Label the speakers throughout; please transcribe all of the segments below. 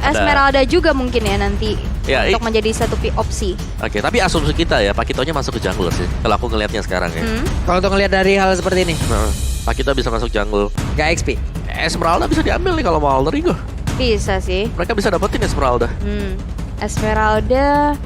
Speaker 1: Esmeralda juga mungkin ya nanti
Speaker 2: Ya,
Speaker 1: untuk menjadi satu opsi.
Speaker 2: Oke, tapi asumsi kita ya, Pakitonya masuk ke jungle sih. Kalau aku ngelihatnya sekarang ya.
Speaker 3: Kalau untuk ngelihat dari hal seperti ini,
Speaker 2: Nah, Pakito bisa masuk jungle.
Speaker 3: gak XP.
Speaker 2: Esmeralda bisa diambil nih kalau mau alter ego.
Speaker 1: Bisa sih.
Speaker 2: Mereka bisa dapetin Esmeralda.
Speaker 1: Esmeralda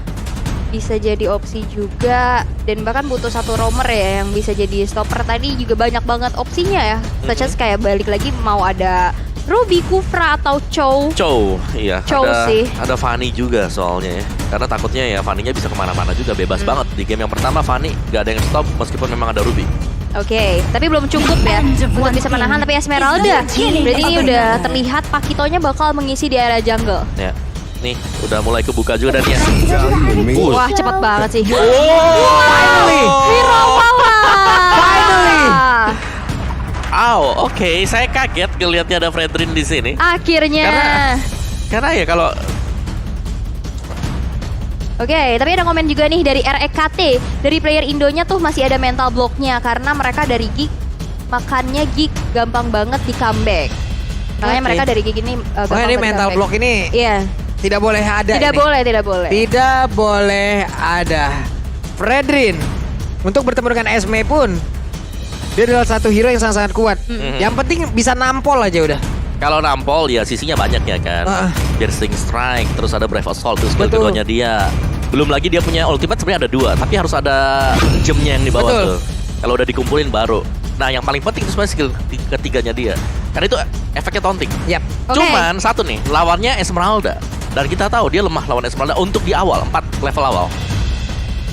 Speaker 1: bisa jadi opsi juga, dan bahkan butuh satu roamer ya yang bisa jadi stopper. Tadi juga banyak banget opsinya ya, such as kayak balik lagi mau ada Ruby, Kufra atau Chow.
Speaker 2: Chow, iya.
Speaker 1: Chow
Speaker 2: ada,
Speaker 1: sih.
Speaker 2: ada Fanny juga soalnya ya. Karena takutnya ya Fanny-nya bisa kemana-mana juga, bebas banget. Di game yang pertama Fanny gak ada yang stop meskipun memang ada Ruby.
Speaker 1: Oke, tapi belum cukup ya untuk bisa menahan. Tapi Esmeralda, berarti ini udah terlihat Pakitonya bakal mengisi di area jungle.
Speaker 2: Ya, nih udah mulai kebuka juga dan ya.
Speaker 1: Wah, cepat banget sih.
Speaker 3: Finally!
Speaker 1: Hero power!
Speaker 3: Finally!
Speaker 2: Oke, saya kaget ngelihatnya ada Fredrin di sini.
Speaker 1: Akhirnya.
Speaker 2: Karena ya kalau
Speaker 1: Oke, tapi ada komen juga nih dari REKT. Dari player Indonya tuh masih ada mental blocknya karena mereka dari Geek, makannya Geek gampang banget di comeback. Makanya
Speaker 3: Oke.
Speaker 1: mereka dari Geek ini gampang
Speaker 3: Oh, ini
Speaker 1: banget
Speaker 3: mental
Speaker 1: comeback.
Speaker 3: block ini
Speaker 1: Iya,
Speaker 3: tidak boleh ada.
Speaker 1: tidak
Speaker 3: ini.
Speaker 1: boleh, tidak boleh.
Speaker 3: Tidak boleh ada. Fredrin untuk bertemu dengan Esme pun dia adalah satu hero yang sangat-sangat kuat. Yang penting bisa nampol aja udah.
Speaker 2: kalau nampol ya sisinya banyak ya kan. Piercing Strike, terus ada Brave Assault, terus skill
Speaker 3: Betul.
Speaker 2: keduanya dia. Belum lagi dia punya ultimate sebenarnya ada 2, tapi harus ada gemnya yang di bawah
Speaker 3: Betul.
Speaker 2: tuh. Kalau udah dikumpulin baru. Nah, yang paling penting itu sebenarnya skill ketiganya dia. Karena itu efeknya taunting.
Speaker 3: Yap.
Speaker 1: Oke.
Speaker 2: Cuman satu nih, lawannya Esmeralda. Dan kita tahu dia lemah lawan Esmeralda untuk di awal, 4 level awal.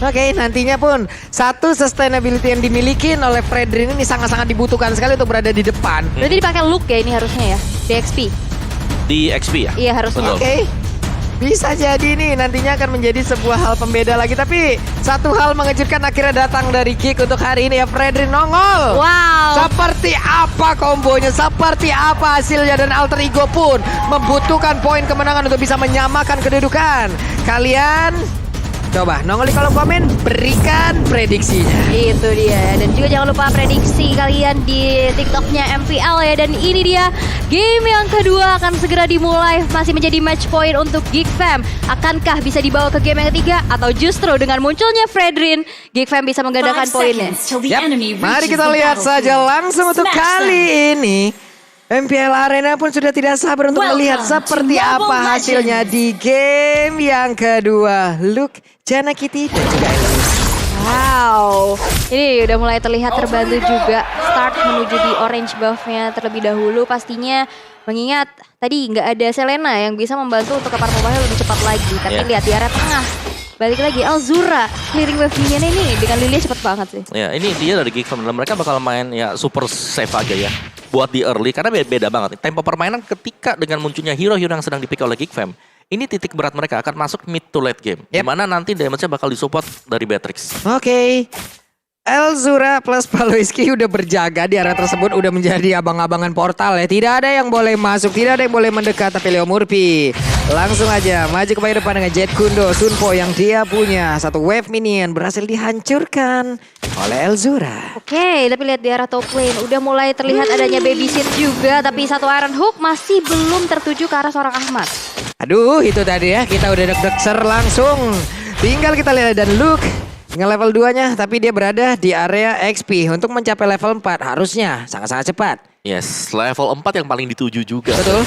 Speaker 3: Oke, nantinya pun satu sustainability yang dimiliki oleh Fredrin ini sangat-sangat dibutuhkan sekali untuk berada di depan.
Speaker 1: Berarti dipakai look ya ini harusnya ya, DXP.
Speaker 2: Di XP ya?
Speaker 1: Iya harusnya.
Speaker 2: Betul.
Speaker 3: Oke. Bisa jadi nih nantinya akan menjadi sebuah hal pembeda lagi. Tapi satu hal mengejutkan akhirnya datang dari Geek untuk hari ini ya, Fredrin nongol.
Speaker 1: Wow.
Speaker 3: Seperti apa kombonya, seperti apa hasilnya, dan Alter Ego pun membutuhkan poin kemenangan untuk bisa menyamakan kedudukan. Kalian coba nongol di kolom komen, berikan prediksinya.
Speaker 1: Itu dia. Dan juga jangan lupa prediksi kalian di TikToknya MPL ya. Dan ini dia game yang kedua akan segera dimulai. Masih menjadi match point untuk Geek Fam. Akankah bisa dibawa ke game yang ketiga, atau justru dengan munculnya Fredrin, Geek Fam bisa menggandakan poinnya?
Speaker 3: Yap, mari kita lihat saja langsung untuk kali ini. MPL Arena pun sudah tidak sabar untuk melihat seperti apa hasilnya di game yang kedua. Luke, Jana Kitty, dan juga Elvis.
Speaker 1: Wow, ini udah mulai terlihat terbantu juga. Start menuju di orange buff-nya terlebih dahulu pastinya. Mengingat tadi nggak ada Selena yang bisa membantu untuk kepar mobile lebih cepat lagi. Tapi
Speaker 2: Yeah.
Speaker 1: lihat di area tengah. Balik lagi Alzura, clearing wave minion ini dengan Lilia cepet banget sih.
Speaker 2: Ya, ini dia dari Geek Fam. Dan mereka bakal main ya super safe aja ya. Buat di early, karena beda banget. Tempo permainan ketika dengan munculnya hero-hero yang sedang dipick oleh Geek Fam. Ini titik berat mereka akan masuk mid to late game.
Speaker 3: Yep.
Speaker 2: Dimana nanti damage-nya bakal disupport dari Beatrix.
Speaker 3: Oke. Elzura plus Paloiski udah berjaga di area tersebut, udah menjadi abang-abangan portal ya. Tidak ada yang boleh masuk, tidak ada yang boleh mendekat. Tapi Leo Murphy langsung aja maju ke depan dengan Jet Kundo. Sunpo yang dia punya satu wave minion berhasil dihancurkan oleh Elzura.
Speaker 1: Oke, tapi lihat di arah top lane udah mulai terlihat adanya babysit juga. Tapi satu Iron Hook masih belum tertuju ke arah seorang Ahmad.
Speaker 3: Aduh, itu tadi ya, kita udah deg-deg ser langsung. Tinggal kita lihat, dan Luke dengan level 2-nya, tapi dia berada di area XP. Untuk mencapai level 4 harusnya sangat-sangat cepat.
Speaker 2: Yes, level 4 yang paling dituju juga.
Speaker 3: Betul.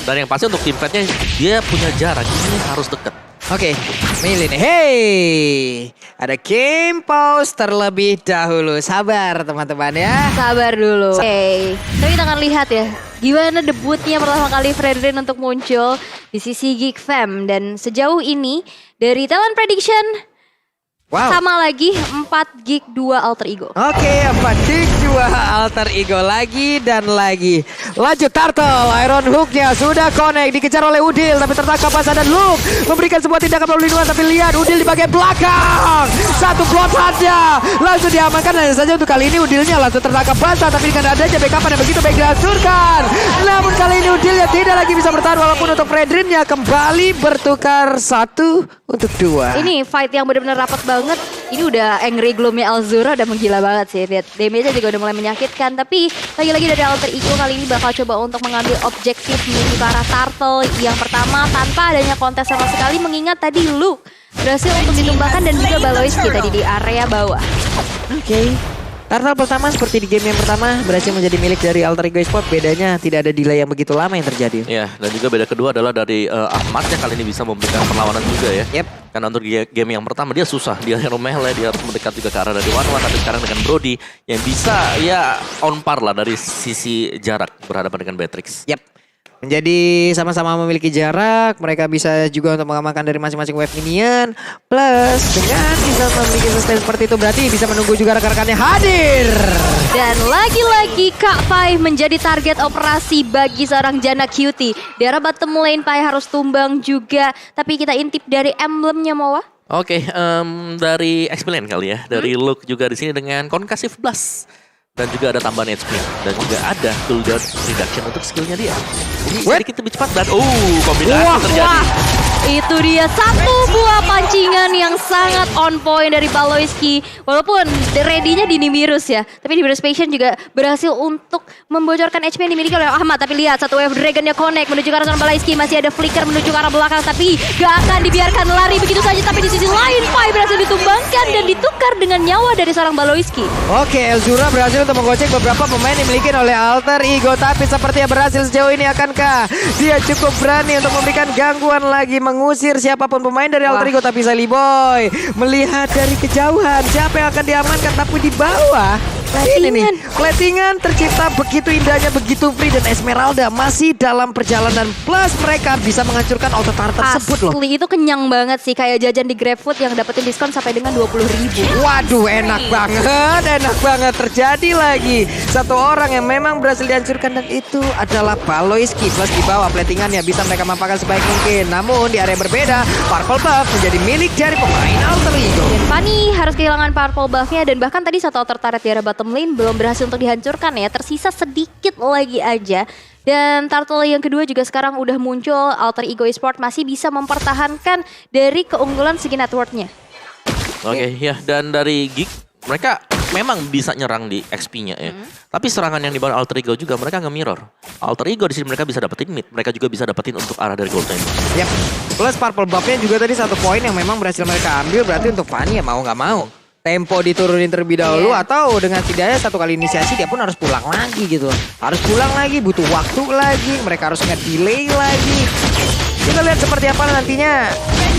Speaker 2: Dan yang pasti untuk tim fight-nya dia punya jarak, ini harus dekat.
Speaker 3: Oke, milih nih. Hey, ada game pause terlebih dahulu. Sabar teman-teman ya.
Speaker 1: Sabar dulu. Oke, tapi kita akan lihat ya gimana debutnya pertama kali Fredrin untuk muncul di sisi Geek Fam. Dan sejauh ini dari talent prediction
Speaker 3: Wow.
Speaker 1: sama lagi 4 Geek 2 Alter Ego.
Speaker 3: Oke, apa Geek 2 Alter Ego lagi dan lagi. Lanjut Turtle, Iron Hook-nya sudah connect, dikejar oleh Udil tapi tertangkap basah, dan Luke memberikan sebuah tindakan perlindungan, tapi lihat Udil di bagian belakang. Satu bloodshot-nya langsung diamankan, dan saja untuk kali ini Udilnya langsung tertangkap basah, tapi dengan adanya backup yang begitu baik dihancurkan. Namun kali ini Udilnya tidak lagi bisa bertahan, walaupun untuk Fredrinnya kembali bertukar 1 untuk 2.
Speaker 1: Ini fight yang benar-benar rapat banget. Ini udah Angry Gloom-nya Elzura udah menggila banget sih. Lihat, damage-nya juga udah mulai menyakitkan. Tapi lagi-lagi dari Alter Ego kali ini bakal coba untuk mengambil objektif menuju ke arah Turtle. Yang pertama tanpa adanya kontes sama sekali, mengingat tadi Luke berhasil untuk ditumbangkan dan juga Baloyski tadi di area bawah.
Speaker 3: Oke. Turtle pertama seperti di game yang pertama berhasil menjadi milik dari Alter Ego Esports. Bedanya tidak ada delay yang begitu lama yang terjadi.
Speaker 2: Ya, dan juga beda kedua adalah dari Ahmad yang kali ini bisa memberikan perlawanan juga ya.
Speaker 3: Yep.
Speaker 2: Karena untuk game yang pertama dia susah, dia hero melee, dia harus mendekat juga ke arah dari One-One. Tapi sekarang dengan Brody yang bisa ya on par lah dari sisi jarak berhadapan dengan Beatrix.
Speaker 3: Yep. Menjadi sama-sama memiliki jarak, mereka bisa juga untuk mengamankan dari masing-masing wave minion. Plus dengan bisa memiliki sustain seperti itu berarti bisa menunggu juga rekan-rekannya hadir.
Speaker 1: Dan lagi-lagi Kak Pai menjadi target operasi bagi seorang Janna Cutie. Di arah bottom lane Pai harus tumbang juga. Tapi kita intip dari emblemnya Moa.
Speaker 2: Oke, dari X-Plan kali ya, dari Luke juga di sini dengan Concussive Blast. Dan juga ada tambahan HP. Dan juga ada cooldown reduction untuk skillnya dia. Jadi sedikit lebih cepat dan kombinasi terjadi.
Speaker 1: Itu dia satu buah pancingan yang sangat on point dari Baloyski. Walaupun ready-nya di Nimbirus ya. Tapi Nimbirus Patient juga berhasil untuk membocorkan HP yang dimiliki oleh Ahmad. Tapi lihat satu wave Dragon-nya connect menuju ke arah Baloyski. Masih ada flicker menuju ke arah belakang. Tapi gak akan dibiarkan lari begitu saja. Tapi di sisi lain Pai berhasil ditumbangkan dan ditukar dengan nyawa dari seorang Baloyski.
Speaker 3: Oke, Elzura berhasil untuk menggocek beberapa pemain yang dimiliki oleh Alter Ego. Tapi sepertinya berhasil sejauh ini, akankah dia cukup berani untuk memberikan gangguan lagi mengusir siapapun pemain dari Alter Ego? Tapi Sally Boy melihat dari kejauhan siapa yang akan diamankan, tapi di bawah ini nih, platingan tercipta begitu indahnya, begitu free, dan Esmeralda masih dalam perjalanan. Plus mereka bisa menghancurkan auto turret tersebut loh.
Speaker 1: Asli itu kenyang banget sih, kayak jajan di GrabFood yang dapetin diskon sampai dengan 20.000.
Speaker 3: Waduh, enak banget. Terjadi lagi satu orang yang memang berhasil dihancurkan, dan itu adalah Baloyski. Plus di bawah platingannya bisa mereka manfaatkan sebaik mungkin. Namun di area berbeda, Purple Buff menjadi milik dari pemain Alter Ego.
Speaker 1: Dan Fanny harus kehilangan Purple Buff-nya, dan bahkan tadi satu outer turret di area bottom lane belum berhasil untuk dihancurkan ya. Tersisa sedikit lagi aja. Dan Turtle yang kedua juga sekarang udah muncul. Alter Ego Esports masih bisa mempertahankan dari keunggulan segi network-nya.
Speaker 2: Oke, ya, dan dari Geek mereka memang bisa nyerang di XP-nya ya. Tapi serangan yang dibawa Alter Ego juga mereka nge-mirror. Alter Ego di sini mereka bisa dapetin mid, mereka juga bisa dapetin untuk arah dari gold lane.
Speaker 3: Yap. Plus Purple Buff-nya juga tadi satu poin yang memang berhasil mereka ambil. Berarti untuk Fanny ya mau nggak mau tempo diturunin terlebih dahulu, atau dengan setidaknya satu kali inisiasi dia pun harus pulang lagi gitu. Harus pulang lagi, butuh waktu lagi, mereka harus nge-delay lagi. Kita lihat seperti apa nantinya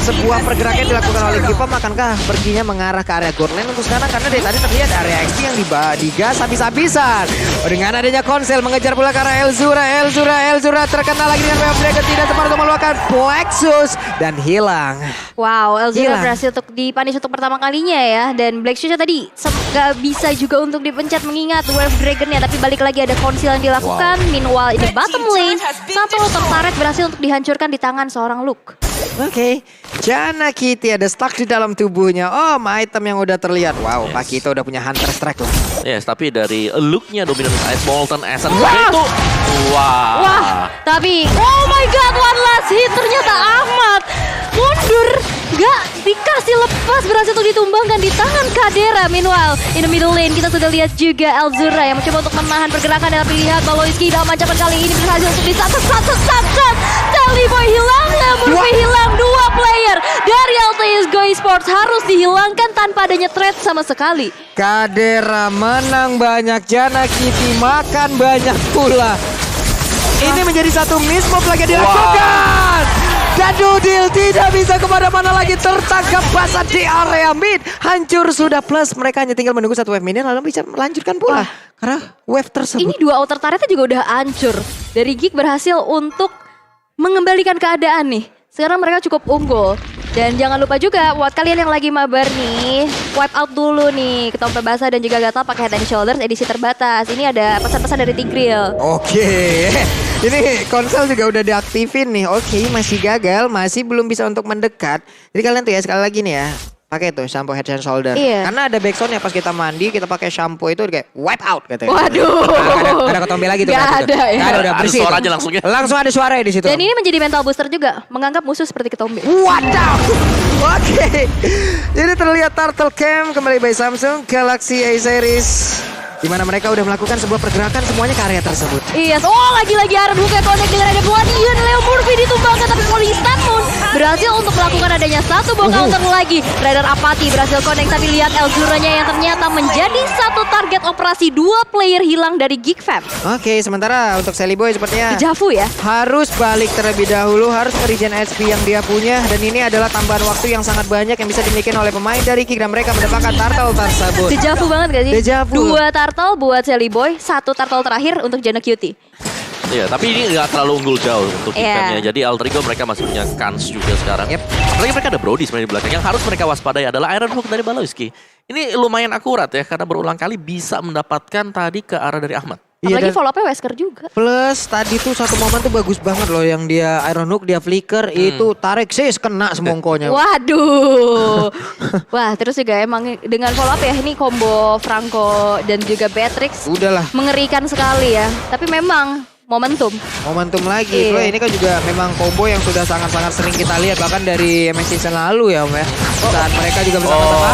Speaker 3: sebuah pergerakan dilakukan oleh Gipom. Akankah perginya mengarah ke area gold lane untuk sekarang, karena dari tadi terlihat area XP yang digas habis-habisan. Dengan adanya konsel mengejar pula ke arah Elzura terkena lagi dengan Wave Dragon, tidak tepat untuk meluapkan Plexus dan hilang.
Speaker 1: Wow, Elzura berhasil untuk dipunish untuk pertama kalinya ya. Dan Black Shoes tadi gak bisa juga untuk dipencet mengingat Wave Dragon-nya. Tapi balik lagi ada konsil yang dilakukan. Meanwhile in the bottom lane, satu turret berhasil untuk dihancurkan di tangan seorang Luke.
Speaker 3: Oke, Janna Cutie ada stuck di dalam tubuhnya. Item yang udah terlihat. Wow, Pak kita udah punya Hunter Strike loh.
Speaker 2: Yes, tapi dari look-nya Dominant Ice Molten Essence itu.
Speaker 1: Wah, tapi oh my god, one last hit ternyata Ahmad mundur, gak dikasih lepas, berhasil untuk ditumbangkan di tangan Kadera. Meanwhile in the middle lane kita sudah lihat juga Elzura yang mencoba untuk menahan pergerakan, tapi lihat Baloyski dalam ancaman kali ini berhasil untuk disat. Sally Boy hilang, Murphy hilang, dua player dari Alter Ego Esports harus dihilangkan tanpa adanya threat sama sekali.
Speaker 3: Kadera menang banyak, Janna Cutie makan banyak pula. Ini menjadi satu mismove lagi dilakukan. Dan Dudil tidak bisa kemana-mana lagi, tertangkap basah di area mid. Hancur sudah, plus mereka hanya tinggal menunggu satu wave minion lalu bisa melanjutkan pula. Karena wave tersebut.
Speaker 1: Ini dua outer turretnya juga udah hancur. Dari Geek berhasil untuk mengembalikan keadaan nih. Sekarang mereka cukup unggul. Dan jangan lupa juga buat kalian yang lagi mabar nih, wipe out dulu nih Ketombe Basah dan juga Gatal pakai Head and Shoulders edisi terbatas. Ini ada pesan-pesan dari Tigreal.
Speaker 3: Oke. Ini konsol juga udah diaktifin nih. Oke, masih gagal, masih belum bisa untuk mendekat. Jadi kalian tuh ya sekali lagi nih ya, Pakai tuh shampoo Head and Shoulder.
Speaker 1: Iya.
Speaker 3: Karena ada backsoundnya pas kita mandi kita pakai shampoo itu kayak wipe out katanya.
Speaker 1: Waduh.
Speaker 3: Gak ada ketombe lagi tuh.
Speaker 1: Gak
Speaker 3: kan,
Speaker 1: ada ya.
Speaker 3: Gak ada, udah
Speaker 2: Ada
Speaker 3: bersih.
Speaker 2: suara
Speaker 3: tuh.
Speaker 2: aja langsungnya.
Speaker 3: Langsung ada suara di situ.
Speaker 1: Dan ini menjadi mental booster juga, menganggap musuh seperti ketombe.
Speaker 3: Wadaw. Oke. Jadi terlihat Turtle Camp kembali by Samsung Galaxy A Series. Di mana mereka udah melakukan sebuah pergerakan semuanya ke area tersebut.
Speaker 1: Iya, lagi-lagi Aaron Hook yang connect dengan ada Guardian. Leo Murphy ditumbangkan tapi Polistan Moon berhasil untuk melakukan adanya satu bom counter lagi. Raider Apathy berhasil connect tapi lihat Elzuranya yang ternyata menjadi satu target operasi 2 player hilang dari Geek Fam.
Speaker 3: Oke, sementara untuk Sally Boy sepertinya
Speaker 1: Dejavu ya.
Speaker 3: harus balik terlebih dahulu, harus nge-regen HP yang dia punya. Dan ini adalah tambahan waktu yang sangat banyak yang bisa dimiliki oleh pemain dari Geek. Dan mereka mendapatkan turtle tersebut.
Speaker 1: Dejavu banget gak sih?
Speaker 3: Dejavu.
Speaker 1: 2 turtle buat Sally Boy, 1 turtle terakhir untuk Jana Cutie.
Speaker 2: Iya, tapi ini nggak terlalu unggul jauh untuk
Speaker 1: Iya.
Speaker 2: Geekfam-nya. Jadi Alter Ego mereka masih punya kans juga sekarang.
Speaker 3: Yep.
Speaker 2: Apalagi mereka ada Brody sebenarnya di belakang. Yang harus mereka waspadai adalah Iron Hook dari Baloyski. Ini lumayan akurat ya, karena berulang kali bisa mendapatkan tadi ke arah dari Ahmad.
Speaker 3: Iya,
Speaker 1: Apalagi
Speaker 3: dan
Speaker 1: follow up-nya Wesker juga.
Speaker 3: plus tadi tuh satu momen tuh bagus banget loh yang dia Iron Hook, dia flicker itu tarik sis kena semongkonya.
Speaker 1: Waduh. Wah, terus juga emang dengan follow up ya, ini combo Franco dan juga Beatrix
Speaker 3: Udahlah.
Speaker 1: mengerikan sekali ya. Tapi memang momentum.
Speaker 3: Momentum lagi.
Speaker 1: Iya.
Speaker 3: Plus ini kan juga memang combo yang sudah sangat-sangat sering kita lihat bahkan dari MSC season lalu ya Om ya. Saat mereka juga bersama-sama.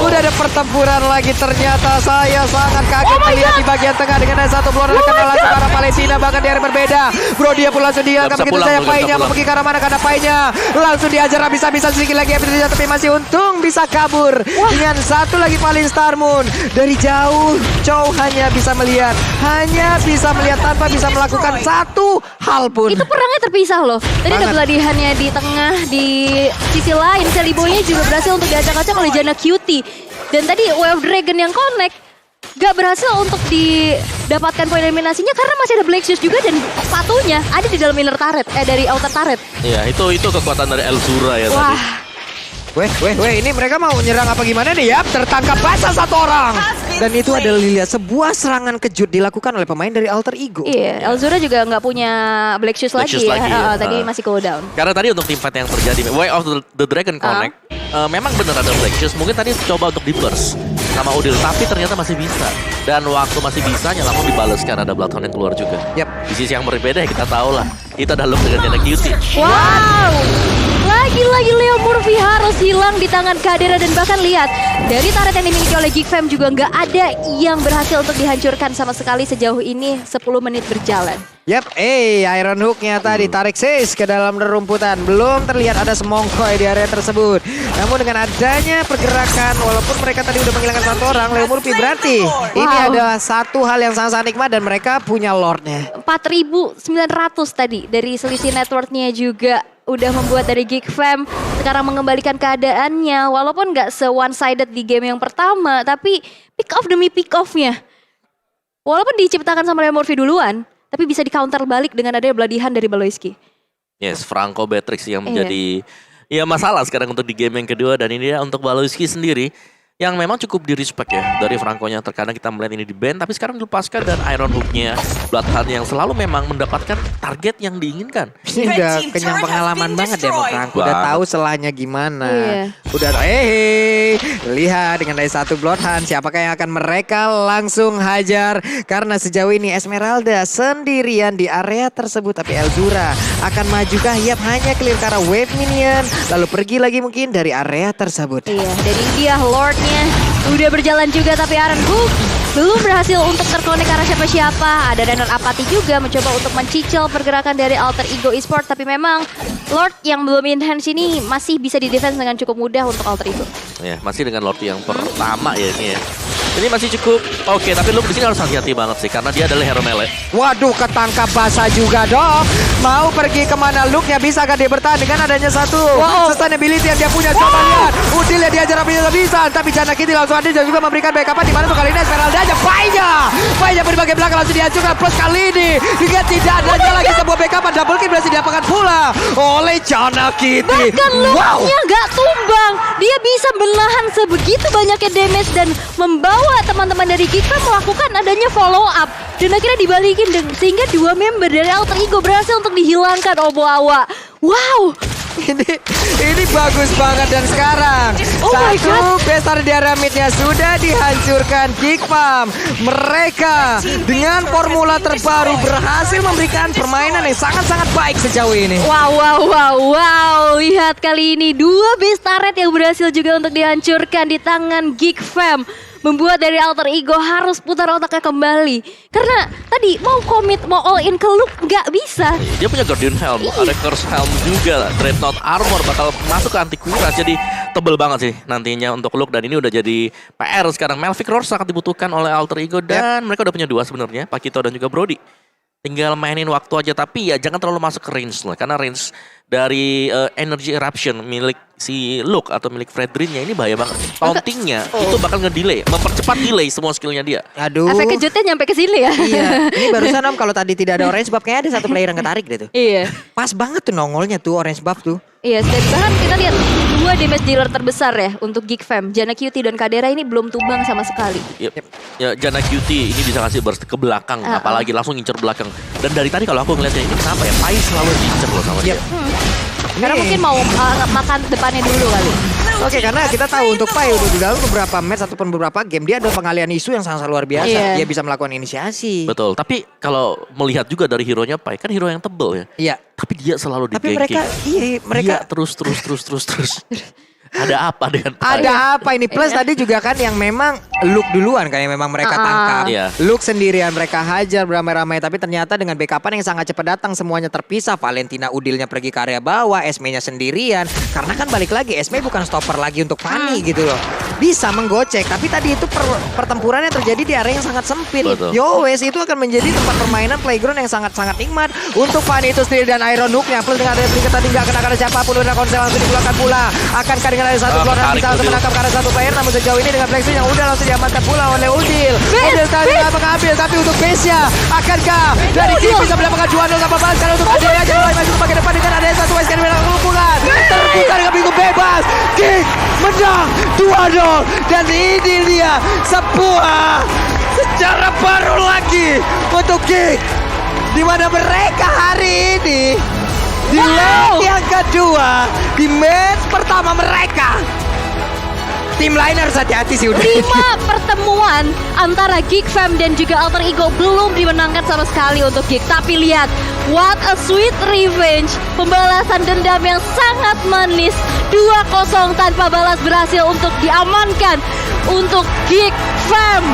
Speaker 3: Udah ada pertempuran lagi ternyata saya sangat kaget melihat di bagian tengah dengan ada satu blower kena langsung ke arah Palestina bahkan di area berbeda. Bro dia pun langsung diangkat
Speaker 2: Nggak bisa
Speaker 3: begitu
Speaker 2: pulang,
Speaker 3: saya
Speaker 2: nggak bisa
Speaker 3: painya
Speaker 2: pulang.
Speaker 3: pergi ke arah mana karena painya langsung diajar habis-habisan sedikit lagi tapi masih untung bisa kabur dengan satu lagi paling Star Moon dari jauh. Chow hanya bisa melihat tanpa bisa melakukan satu hal pun.
Speaker 1: Itu perangnya terpisah loh. Tadi ada
Speaker 3: Banget.
Speaker 1: geladihannya di tengah, di sisi lain Sally Boy-nya juga berhasil untuk diacak-acak oleh Jana Cutie. Dan tadi Wave Dragon yang connect gak berhasil untuk didapatkan poin eliminasinya karena masih ada Black Shoes juga dan sepatunya ada di dalam inner turret, dari outer turret.
Speaker 2: Iya, itu kekuatan dari Elzura ya tadi.
Speaker 1: Wah,
Speaker 3: Weh, ini mereka mau nyerang apa gimana nih? Yap, tertangkap basah satu orang. Dan itu adalah lihat sebuah serangan kejut dilakukan oleh pemain dari Alter Ego.
Speaker 1: iya, Elzura juga nggak punya Black Shoes
Speaker 2: Black
Speaker 1: lagi
Speaker 2: Shoes
Speaker 1: ya.
Speaker 2: lagi ya.
Speaker 1: Tadi masih cooldown.
Speaker 2: Karena tadi untuk tim fight yang terjadi, Way of the Dragon Connect, memang benar ada Black Shoes. Mungkin tadi coba untuk di burst sama Udil, tapi ternyata masih bisa. Dan waktu masih bisa, langsung dibalaskan ada Bloodhound yang keluar juga.
Speaker 3: Yap.
Speaker 2: Di sisi yang berbeda ya kita tahu lah, itu ada Luke dengan Jana Cutie.
Speaker 1: Wow, lagi-lagi Leo Murphy harus hilang di tangan Kadera dan bahkan lihat dari turret yang dimiliki oleh Geek Fam juga nggak ada yang berhasil untuk dihancurkan sama sekali sejauh ini 10 menit berjalan.
Speaker 3: Yap, Iron Hook-nya tadi tarik sis ke dalam rerumputan. Belum terlihat ada semongkoy di area tersebut. Namun dengan adanya pergerakan, walaupun mereka tadi udah menghilangkan satu orang, Leo Murphy berarti ini adalah satu hal yang sangat nikmat dan mereka punya Lord-nya.
Speaker 1: 4.900 tadi dari selisih networknya juga udah membuat dari Geek Fam sekarang mengembalikan keadaannya walaupun nggak se-one sided di game yang pertama tapi pick off demi pick offnya walaupun diciptakan sama Leo Murphy duluan tapi bisa di counter balik dengan adanya beladihan dari Baloyski.
Speaker 2: Yes, Franco Beatrix yang menjadi ya masalah sekarang untuk di game yang kedua. Dan ini dia untuk Baloyski sendiri yang memang cukup di respect ya dari Franco-nya. Terkadang kita melihat ini di ban tapi sekarang dilepaskan dan Iron Hook-nya Bloodhound yang selalu memang mendapatkan target yang diinginkan.
Speaker 3: Ini udah kenyang pengalaman banget ya sama Franco. Udah
Speaker 2: Banget.
Speaker 3: tahu selahnya gimana.
Speaker 1: Iya.
Speaker 3: Udah lihat dengan dari satu Bloodhound siapakah yang akan mereka langsung hajar. Karena sejauh ini Esmeralda sendirian di area tersebut. Tapi Elzura akan majukah? Yap, hanya clear karena wave minion. Lalu pergi lagi mungkin dari area tersebut.
Speaker 1: Iya, dari dia Lordnya udah berjalan juga tapi Aaron Hook belum berhasil untuk terkonek ke arah siapa-siapa. Ada Raider Apathy juga mencoba untuk mencicil pergerakan dari Alter Ego Esports tapi memang Lord yang belum enhance ini masih bisa di-defense dengan cukup mudah untuk Alter Ego.
Speaker 2: Ya, masih dengan Lord yang pertama ya ini ya. Ini masih cukup oke, tapi Luke di sini harus hati-hati banget sih karena dia adalah hero melee.
Speaker 3: Waduh, ketangkap basah juga dong. Mau pergi kemana Luke-nya, bisa kan dia bertahan dengan adanya satu sustainability yang dia punya. Coba lihat, Udil ya diajar habis-habisan. Tapi Jana Cutie langsung ada dan juga memberikan backup di mana tuh kali ini Esmeralda aja. Painya berbagai belakang langsung dihancurkan. Plus kali ini juga tidak ada lagi sebuah backup. Double kill berhasil didapatkan pula oleh Jana Cutie.
Speaker 1: Bahkan Lordnya nggak tumbang. Dia bisa menahan sebegitu banyaknya damage dan membawa teman-teman dari Geek Fam melakukan adanya follow up. Dan akhirnya dibalikin sehingga 2 member dari Alter Ego berhasil untuk dihilangkan Oboawa. Wow,
Speaker 3: Ini bagus banget dan sekarang
Speaker 1: Oh my
Speaker 3: satu besar diaramidnya sudah dihancurkan Geekfam. Mereka dengan formula terbaru berhasil memberikan permainan yang sangat-sangat baik sejauh ini.
Speaker 1: Wow. Lihat kali ini 2 base turret yang berhasil juga untuk dihancurkan di tangan Geekfam. Membuat dari Alter Ego harus putar otaknya kembali. Karena tadi mau commit, mau all in ke loop nggak bisa.
Speaker 2: Dia punya Guardian Helm, ada Curse Helm juga, Dreadnought Armor bakal masuk ke anti kuras. Jadi tebel banget sih nantinya untuk Luke, dan ini udah jadi PR sekarang. Melvic Roar sangat dibutuhkan oleh Alter Ego, dan mereka udah punya 2 sebenarnya, Pakito dan juga Brody. Tinggal mainin waktu aja, tapi ya jangan terlalu masuk ke range lah. Karena range dari Energy Eruption milik si Luke atau milik Fredrinnya ini bahaya banget. Tauntingnya itu bakal ngedelay, mempercepat delay semua skillnya dia.
Speaker 3: Aduh.
Speaker 1: Efek kejutnya nyampe ke sini ya.
Speaker 3: Iya, ini barusan Om kalau tadi tidak ada orange buff kayaknya ada satu player yang ketarik deh tuh.
Speaker 1: Iya.
Speaker 3: Pas banget tuh nongolnya tuh orange buff tuh.
Speaker 1: Iya, bahkan kita lihat 2 damage dealer terbesar ya untuk Geekfam. Jana Cutie dan Kadera ini belum tumbang sama sekali.
Speaker 2: Ya Jana Cutie ini bisa ngasih burst ke belakang, apalagi langsung ngincer belakang. Dan dari tadi kalau aku ngeliatnya ini kenapa ya, Pai selalu diincer loh sama dia.
Speaker 1: Karena mungkin mau makan depannya dulu kali.
Speaker 3: Oke, karena kita tahu untuk Pai udah di dalam beberapa match ataupun beberapa game dia ada pengalian isu yang sangat luar biasa.
Speaker 1: Iya.
Speaker 3: Dia bisa melakukan inisiasi.
Speaker 2: Betul, tapi kalau melihat juga dari hero-nya Pai, kan hero yang tebel ya.
Speaker 3: Iya.
Speaker 2: Tapi dia selalu di
Speaker 3: Tapi mereka
Speaker 2: Dia terus. Ada apa dengan Pai?
Speaker 3: ada apa ini? Plus tadi juga kan yang memang Luke duluan kan yang memang mereka tangkap.
Speaker 2: Iya.
Speaker 3: Luke sendirian mereka hajar beramai-ramai, tapi ternyata dengan backupan yang sangat cepat datang semuanya terpisah. Valentina Udilnya pergi ke area bawah, Esme-nya sendirian. Karena kan balik lagi Esme bukan stopper lagi untuk Fanny gitu loh. Bisa menggocek, tapi tadi itu pertempuran yang terjadi di area yang sangat sempit.
Speaker 2: Betul.
Speaker 3: Yowes itu akan menjadi tempat permainan playground yang sangat-sangat nikmat untuk Fanny itu sendiri dan Iron Hook-nya. Plus dengan ada peringkat tadi nggak kena karena siapapun udah konsel langsung dikeluarkan pula. Akankah dengan ada satu keluar dan bisa langsung menangkap karena satu player, namun sejauh ini dengan Blackstreet yang udah langsung diamankan pula oleh Udil. Udil tadi nggak mengambil, tapi untuk base-nya akankah dari Geek bisa mendapatkan 2-0 tanpa balas karena untuk Adela aja mulai maju ke bagian depan dengan ada satu West Canada kelumpulan. Terbuka dengan pintu bebas. Geek menang 2-0 dan ini dia sebuah sejarah baru lagi untuk Geek, di mana mereka hari ini di leg yang kedua di match pertama mereka. Tim lain harus hati-hati sih udah.
Speaker 1: 5 pertemuan antara Geekfam dan juga Alter Ego belum dimenangkan sama sekali untuk Geek. Tapi lihat, what a sweet revenge. Pembalasan dendam yang sangat manis. 2-0 tanpa balas berhasil untuk diamankan untuk Geekfam.